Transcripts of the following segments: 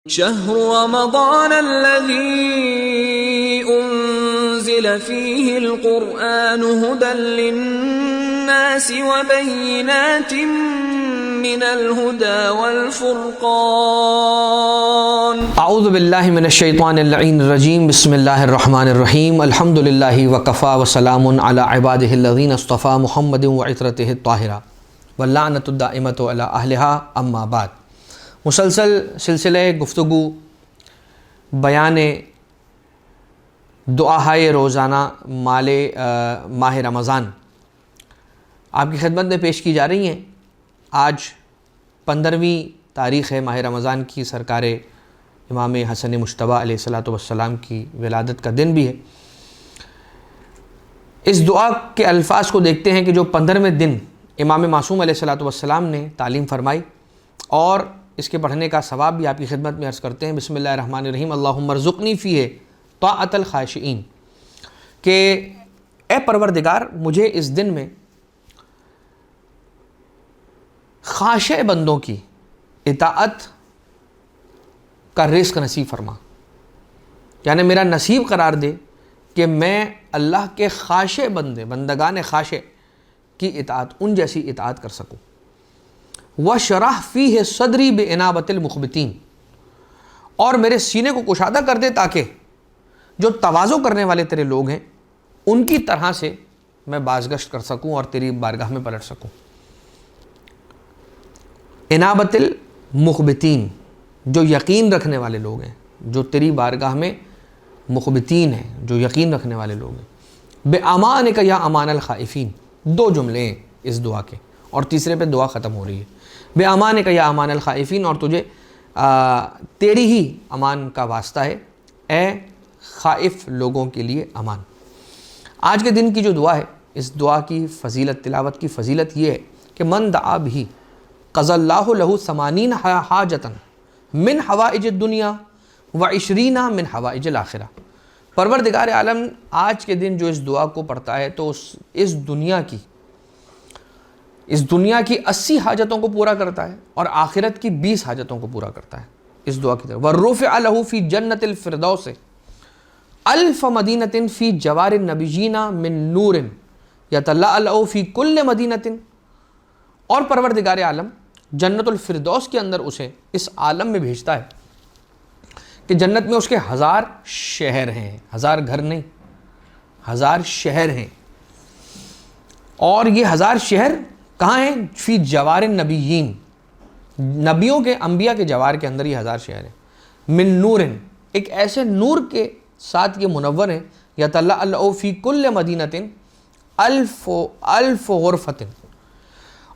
شهر رمضان الذي أنزل فيه القرآن هدى للناس وبينات من الهدى والفرقان. اعوذ باللہ من الشیطان اللعین الرجیم. بسم اللہ الرحمن الرحیم. الحمد للہ وکفا وسلام علی عبادہ الذین اصطفیٰ محمد وعطرتہ الطاہرہ واللعنۃ الدائمۃ علی اہلہا اما بعد. مسلسل سلسلہ گفتگو بیان دعائے روزانہ ماہ رمضان آپ کی خدمت میں پیش کی جا رہی ہیں. آج 15ویں تاریخ ہے ماہ رمضان کی. سرکار امام حسن مجتبیٰ علیہ السلام کی ولادت کا دن بھی ہے. اس دعا کے الفاظ کو دیکھتے ہیں کہ جو 15ویں دن امام معصوم علیہ السلام نے تعلیم فرمائی، اور اس کے پڑھنے کا ثواب بھی آپ کی خدمت میں عرض کرتے ہیں. بسم اللہ الرحمن الرحیم. اللہم ارزقنی فیہ طاعۃ الخاشعین، کہ اے پروردگار مجھے اس دن میں خاشع بندوں کی اطاعت کا رزق نصیب فرما، یعنی میرا نصیب قرار دے کہ میں اللہ کے خاشع بندگان خاشع کی اطاعت، ان جیسی اطاعت کر سکوں. وَشَرَحْ فِيهِ صَدْرِي بِإِنَابَةِ الْمُخْبِتِينَ، اور میرے سینے کو کشادہ کر دے تاکہ جو تواضع کرنے والے تیرے لوگ ہیں ان کی طرح سے میں بازگشت کر سکوں اور تیری بارگاہ میں پلٹ سکوں. انابت المخبتین، جو یقین رکھنے والے لوگ ہیں، جو تیری بارگاہ میں مخبتین ہیں، جو یقین رکھنے والے لوگ ہیں. بِأَمَانِكَ يَا أَمَانَ الْخَائِفِينَ، دو جملے ہیں اس دعا کے، اور تیسرے پہ دعا ختم ہو رہی ہے. بِأَمَانِكَ يَا أَمَانَ الْخَائِفِينَ، اور تجھے تیری ہی امان کا واسطہ ہے اے خائف لوگوں کے لیے امان. آج کے دن کی جو دعا ہے، اس دعا کی فضیلت، تلاوت کی فضیلت یہ ہے کہ من دعا بھی قضى اللہ لہ 80 حاجۃ من حوائج الدنیا و20 من حوائج الآخرہ. پروردگار عالم آج کے دن جو اس دعا کو پڑھتا ہے تو اس دنیا کی 80 حاجتوں کو پورا کرتا ہے اور آخرت کی 20 حاجتوں کو پورا کرتا ہے اس دعا کی طرف. وَرُفِعَ لَهُ فِي جَنَّةِ الْفِرْدَوْسِ أَلْفَ مَدِينَةٍ فِي جَوَارِ النَّبِيِّينَ مِن نُورٍ يَتَلَأْلَأُ فِي كُلِّ مَدِينَةٍ، اور پروردگار عالم جنت الفردوس کے اندر اسے اس عالم میں بھیجتا ہے کہ جنت میں اس کے 1000 شہر ہیں، 1000 گھر نہیں، 1000 شہر ہیں. اور یہ 1000 شہر کہاں ہیں؟ فی جوار النبیین، نبیوں کے، انبیاء کے جوار کے اندر یہ 1000 شہر ہیں. من نور، ایک ایسے نور کے ساتھ یہ منور ہیں. یتلألأ فی کل مدینۃ الف غرفۃ،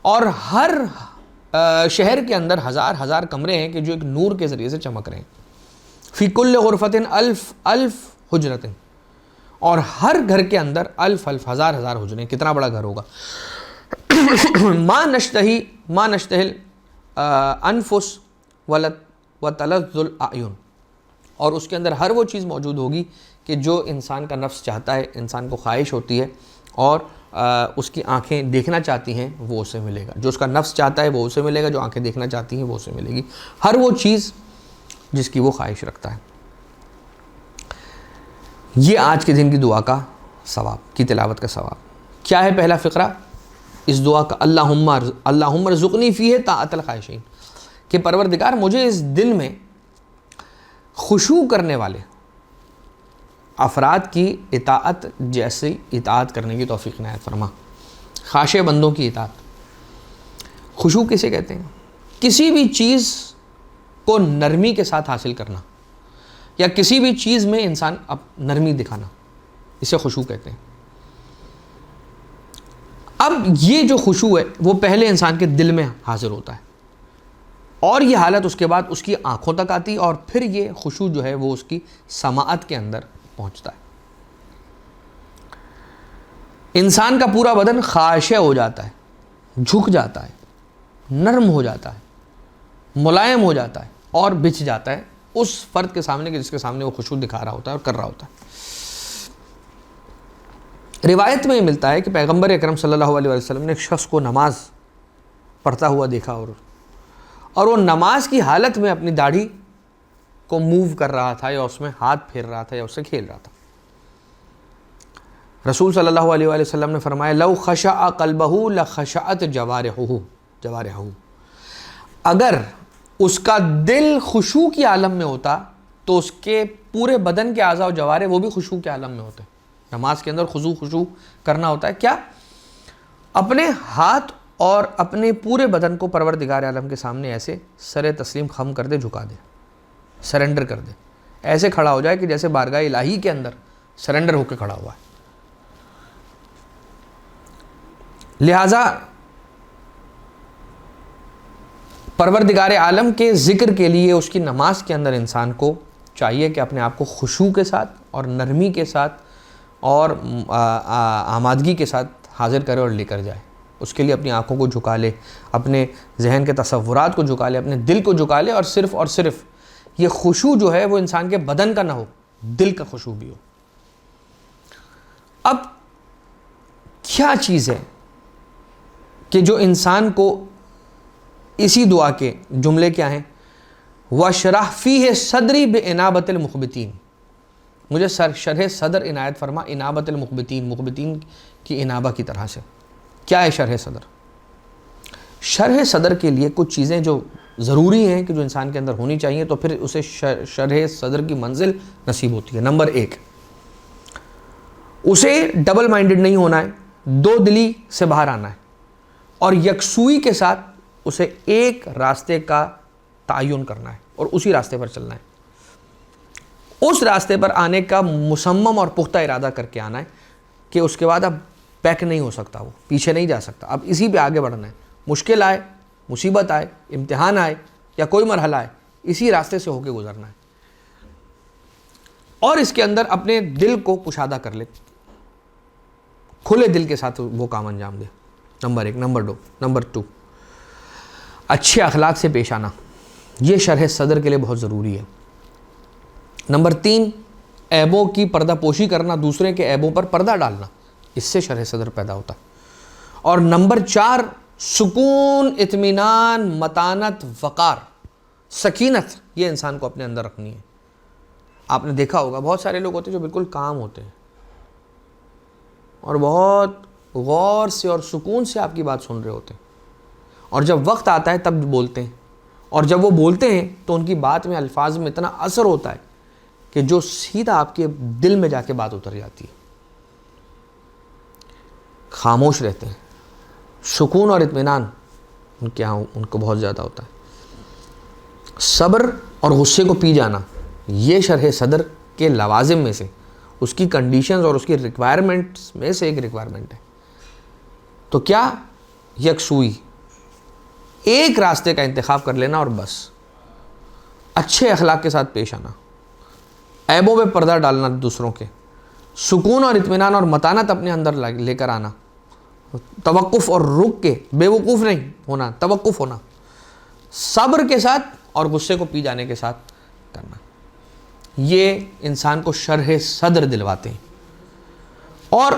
اور ہر شہر کے اندر 1000 کمرے ہیں کہ جو ایک نور کے ذریعے سے چمک رہے ہیں. فی کل غرفۃ الف حجرۃ، اور ہر گھر کے اندر الف 1000 حجریں. کتنا بڑا گھر ہوگا. ما نشتہی الانفس وتلذ الاعین، اور اس کے اندر ہر وہ چیز موجود ہوگی کہ جو انسان کا نفس چاہتا ہے، انسان کو خواہش ہوتی ہے اور اس کی آنکھیں دیکھنا چاہتی ہیں، وہ اسے ملے گا. جو اس کا نفس چاہتا ہے وہ اسے ملے گا، جو آنکھیں دیکھنا چاہتی ہیں وہ اسے ملے گی. ہر وہ چیز جس کی وہ خواہش رکھتا ہے. یہ آج کے دن کی دعا کا ثواب، کی تلاوت کا ثواب. کیا ہے پہلا فقرہ اس دعا کا؟ اللہم ارزقنی فیہ طاعۃ الخاشعین، کہ پروردگار مجھے اس دن میں خشوع کرنے والے افراد کی اطاعت جیسی اطاعت کرنے کی توفیق عنایت فرما. خاشع بندوں کی اطاعت. خشوع کسے کہتے ہیں؟ کسی بھی چیز کو نرمی کے ساتھ حاصل کرنا، یا کسی بھی چیز میں انسان نرمی دکھانا، اسے خشوع کہتے ہیں. اب یہ جو خشوع ہے وہ پہلے انسان کے دل میں حاضر ہوتا ہے، اور یہ حالت اس کے بعد اس کی آنکھوں تک آتی، اور پھر یہ خشوع جو ہے وہ اس کی سماعت کے اندر پہنچتا ہے. انسان کا پورا بدن خاشع ہو جاتا ہے، جھک جاتا ہے، نرم ہو جاتا ہے، ملائم ہو جاتا ہے، اور بچھ جاتا ہے اس فرد کے سامنے جس کے سامنے وہ خشوع دکھا رہا ہوتا ہے اور کر رہا ہوتا ہے. روایت میں یہ ملتا ہے کہ پیغمبر اکرم صلی اللہ علیہ وسلم نے ایک شخص کو نماز پڑھتا ہوا دیکھا، اور وہ نماز کی حالت میں اپنی داڑھی کو موو کر رہا تھا یا اس میں ہاتھ پھیر رہا تھا یا اس سے کھیل رہا تھا. رسول صلی اللہ علیہ وآلہ وسلم نے فرمایا لو خشع قلبہ لخشعت جوارحہ، اگر اس کا دل خشوع کی عالم میں ہوتا تو اس کے پورے بدن کے اعضاء و جوارح وہ بھی خشوع کے عالم میں ہوتے. نماز کے اندر خشوع کرنا ہوتا ہے کیا؟ اپنے ہاتھ اور اپنے پورے بدن کو پروردگار عالم کے سامنے ایسے سر تسلیم خم کر دے، جھکا دے، سرنڈر کر دے، ایسے کھڑا ہو جائے کہ جیسے بارگاہ الہی کے اندر سرنڈر ہو کے کھڑا ہوا ہے. لہٰذا پروردگار عالم کے ذکر کے لیے اس کی نماز کے اندر انسان کو چاہیے کہ اپنے آپ کو خشوع کے ساتھ اور نرمی کے ساتھ اور آمادگی کے ساتھ حاضر کرے اور لے کر جائے. اس کے لیے اپنی آنکھوں کو جھکا لے، اپنے ذہن کے تصورات کو جھکا لے، اپنے دل کو جھکا لے، اور صرف یہ خشوع جو ہے وہ انسان کے بدن کا نہ ہو، دل کا خشوع بھی ہو. اب کیا چیز ہے کہ جو انسان کو اسی دعا کے جملے کیا ہیں؟ وَشْرَحْ فِيهِ صَدْرِي بِإِنَابَةِ الْمُخْبِتِينَ، مجھے شرح صدر عنایت فرما. انابت المخبتین، مخبتین کی انابہ کی طرح سے. کیا ہے شرح صدر؟ شرح صدر کے لیے کچھ چیزیں جو ضروری ہیں کہ جو انسان کے اندر ہونی چاہیے تو پھر اسے شرح صدر کی منزل نصیب ہوتی ہے. نمبر 1، اسے ڈبل مائنڈڈ نہیں ہونا ہے، دو دلی سے باہر آنا ہے، اور یکسوئی کے ساتھ اسے ایک راستے کا تعین کرنا ہے اور اسی راستے پر چلنا ہے. اس راستے پر آنے کا مصمم اور پختہ ارادہ کر کے آنا ہے کہ اس کے بعد اب بیک نہیں ہو سکتا، وہ پیچھے نہیں جا سکتا، اب اسی پہ آگے بڑھنا ہے. مشکل آئے، مصیبت آئے، امتحان آئے یا کوئی مرحلہ آئے، اسی راستے سے ہو کے گزرنا ہے. اور اس کے اندر اپنے دل کو کشادہ کر لے، کھلے دل کے ساتھ وہ کام انجام دے. نمبر 1. نمبر 2، اچھے اخلاق سے پیش آنا. یہ شرح صدر کے لیے بہت ضروری ہے. نمبر 3، عیبوں کی پردہ پوشی کرنا، دوسرے کے عیبوں پر پردہ ڈالنا، اس سے شرح صدر پیدا ہوتا ہے. اور نمبر 4، سکون، اطمینان، متانت، وقار، سکینت، یہ انسان کو اپنے اندر رکھنی ہے. آپ نے دیکھا ہوگا بہت سارے لوگ ہوتے ہیں جو بالکل کام ہوتے ہیں اور بہت غور سے اور سکون سے آپ کی بات سن رہے ہوتے ہیں، اور جب وقت آتا ہے تب بولتے ہیں، اور جب وہ بولتے ہیں تو ان کی بات میں، الفاظ میں اتنا اثر ہوتا ہے کہ جو سیدھا آپ کے دل میں جا کے بات اتر جاتی ہے. خاموش رہتے ہیں، سکون اور اطمینان ان کے ہاں ان کو بہت زیادہ ہوتا ہے. صبر اور غصے کو پی جانا، یہ شرح صدر کے لوازم میں سے، اس کی کنڈیشنز اور اس کی ریکوائرمنٹس میں سے ایک ریکوائرمنٹ ہے. تو کیا؟ یکسوئی، ایک راستے کا انتخاب کر لینا اور بس. اچھے اخلاق کے ساتھ پیش آنا، عیبوں پہ پردہ ڈالنا دوسروں کے، سکون اور اطمینان اور متانت اپنے اندر لے کر آنا، توقف اور رک کے، بے وقوف نہیں ہونا، توقف ہونا، صبر کے ساتھ اور غصے کو پی جانے کے ساتھ کرنا. یہ انسان کو شرح صدر دلواتے ہیں. اور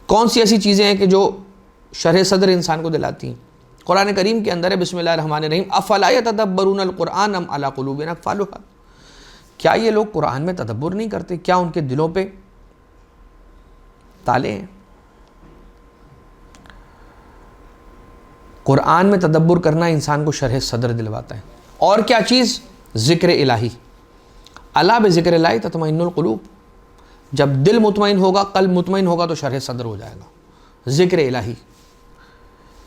کون سی ایسی چیزیں ہیں کہ جو شرح صدر انسان کو دلاتی ہیں؟ قرآن کریم کے اندر ہے، بسم اللہ الرحمن الرحیم، افلا یتدبرون القرآن ام علی قلوب اقفالها. کیا یہ لوگ قرآن میں تدبر نہیں کرتے؟ کیا ان کے دلوں پہ تالے ہیں؟ قرآن میں تدبر کرنا انسان کو شرح صدر دلواتا ہے. اور کیا چیز؟ ذکر الہی. الا بذکر اللہ تطمئن القلوب. جب دل مطمئن ہوگا، قلب مطمئن ہوگا تو شرح صدر ہو جائے گا. ذکر الہی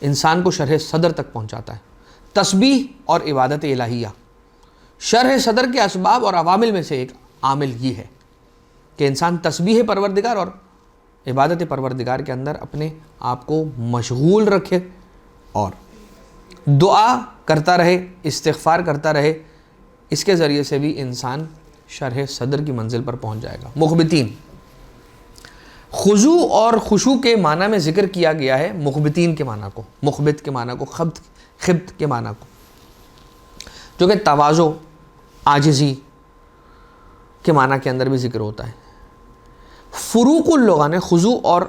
انسان کو شرح صدر تک پہنچاتا ہے. تسبیح اور عبادت الہیہ شرح صدر کے اسباب اور عوامل میں سے ایک عامل یہ ہے کہ انسان تسبیح پروردگار اور عبادت پروردگار کے اندر اپنے آپ کو مشغول رکھے اور دعا کرتا رہے، استغفار کرتا رہے. اس کے ذریعے سے بھی انسان شرح صدر کی منزل پر پہنچ جائے گا. مخبتین، خضوع اور خشوع کے معنی میں ذکر کیا گیا ہے مخبتین کے معنی کو، مخبت کے معنی کو، خبت کے معنی کو، جو کہ تواضع، عاجزی کے معنی کے اندر بھی ذکر ہوتا ہے. فروق اللغہ نے خضوع اور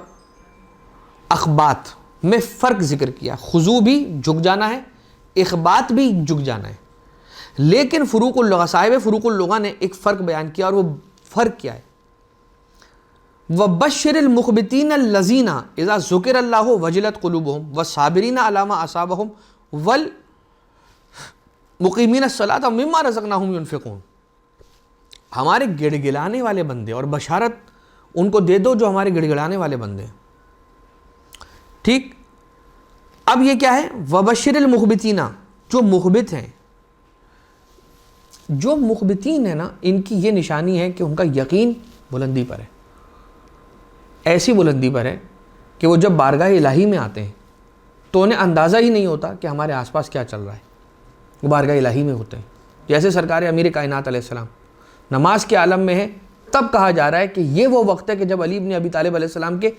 اخبات میں فرق ذکر کیا. خضوع بھی جھک جانا ہے، اخبات بھی جھک جانا ہے. لیکن فروق اللغہ، صاحب فروق اللغہ نے ایک فرق بیان کیا، اور وہ فرق کیا ہے؟ وَبَشِّرِ الْمُخْبِتِينَ الَّذِينَ اِذَا ذُكِرَ اللَّهُ وَجِلَتْ قُلُوبُهُمْ وَالصَّابِرِينَ عَلَىٰ مَا أَصَابَهُمْ وَالْمُقِيمِينَ الصَّلَاةَ وَمِمَّا رَزَقْنَاهُمْ يُنْفِقُونَ۔ ہمارے گڑ گڑانے والے بندے، اور بشارت ان کو دے دو جو ہمارے گڑ گڑانے والے بندے ہیں، ٹھیک؟ اب یہ کیا ہے؟ وَبَشِّرِ الْمُخْبِتِينَ، جو مخبت ہیں، جو مخبتین ہیں نا، ان کی یہ نشانی ہے کہ ان کا یقین بلندی پر ہے، ایسی بلندی پر ہے کہ وہ جب بارگاہ الہی میں آتے ہیں تو انہیں اندازہ ہی نہیں ہوتا کہ ہمارے آس پاس کیا چل رہا ہے، وہ بارگاہ الہی میں ہوتے ہیں۔ جیسے سرکار امیر کائنات علیہ السلام نماز کے عالم میں ہے، تب کہا جا رہا ہے کہ یہ وہ وقت ہے کہ جب علی بن ابی طالب علیہ السلام کے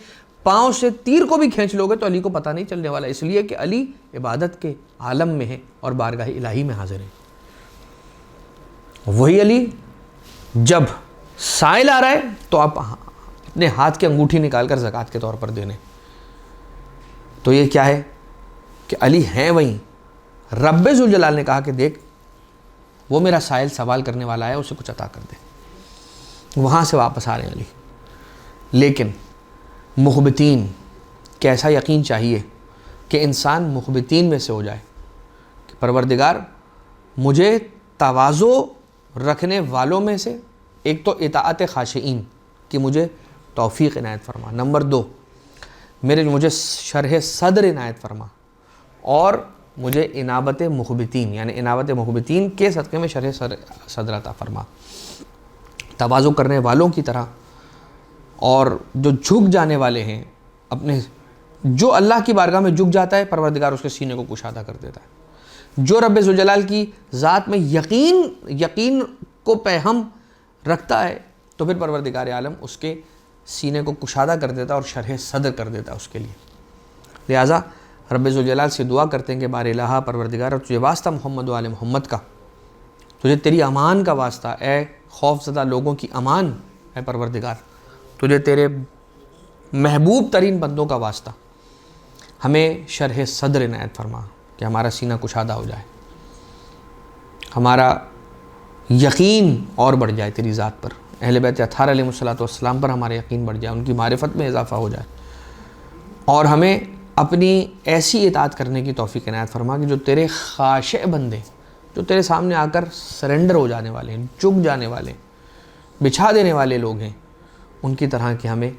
پاؤں سے تیر کو بھی کھینچ لو گے تو علی کو پتہ نہیں چلنے والا، اس لیے کہ علی عبادت کے عالم میں ہے اور بارگاہ الہی میں حاضر ہے۔ وہی علی جب سائل آ رہا ہے تو آپ اپنے ہاتھ کی انگوٹھی نکال کر زکوٰۃ کے طور پر دینے، تو یہ کیا ہے کہ علی ہیں وہیں۔ رب ذوالجلال نے کہا کہ دیکھ وہ میرا سائل سوال کرنے والا ہے، اسے کچھ عطا کر دے، وہاں سے واپس آ رہے ہیں علی۔ لیکن مخبتین، کیسا یقین چاہیے کہ انسان مخبتین میں سے ہو جائے کہ پروردگار مجھے تواضع رکھنے والوں میں سے، ایک تو اطاعت خاشعین کہ مجھے توفیق عنایت فرما، نمبر 2 مجھے شرح صدر عنایت فرما، اور مجھے انابت مخبتین یعنی انابت مخبتین کے صدقے میں شرح صدر عطا فرما، تواضع کرنے والوں کی طرح، اور جو جھک جانے والے ہیں اپنے، جو اللہ کی بارگاہ میں جھک جاتا ہے پروردگار اس کے سینے کو کشادہ کر دیتا ہے۔ جو رب ذوالجلال کی ذات میں یقین کو پہم رکھتا ہے تو پھر پروردگار عالم اس کے سینے کو کشادہ کر دیتا ہے اور شرح صدر کر دیتا ہے اس کے لیے۔ لہٰذا رب ذوالجلال سے دعا کرتے ہیں کہ بار الہ پروردگار، تجھے واسطہ محمد و آل محمد کا، تجھے تیری امان کا واسطہ، اے خوف زدہ لوگوں کی امان، اے پروردگار تجھے تیرے محبوب ترین بندوں کا واسطہ، ہمیں شرح صدر عنایت فرما کہ ہمارا سینہ کشادہ ہو جائے، ہمارا یقین اور بڑھ جائے تیری ذات پر، اہل بیت اطہار علیہ السلام پر ہمارا یقین بڑھ جائے، ان کی معرفت میں اضافہ ہو جائے، اور ہمیں اپنی ایسی اطاعت کرنے کی توفیق عنایت فرما کہ جو تیرے خاشع بندے، جو تیرے سامنے آ کر سرنڈر ہو جانے والے ہیں، جھک جانے والے، بچھا دینے والے لوگ ہیں، ان کی طرح کی ہمیں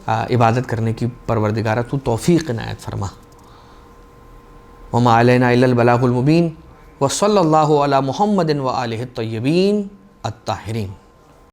عبادت کرنے کی پروردگارہ تو توفیق عنایت فرما۔ وما علینا الا البلاغ المبین، وصلی اللہ علی محمد و آلہ الطیبین الطاہرین۔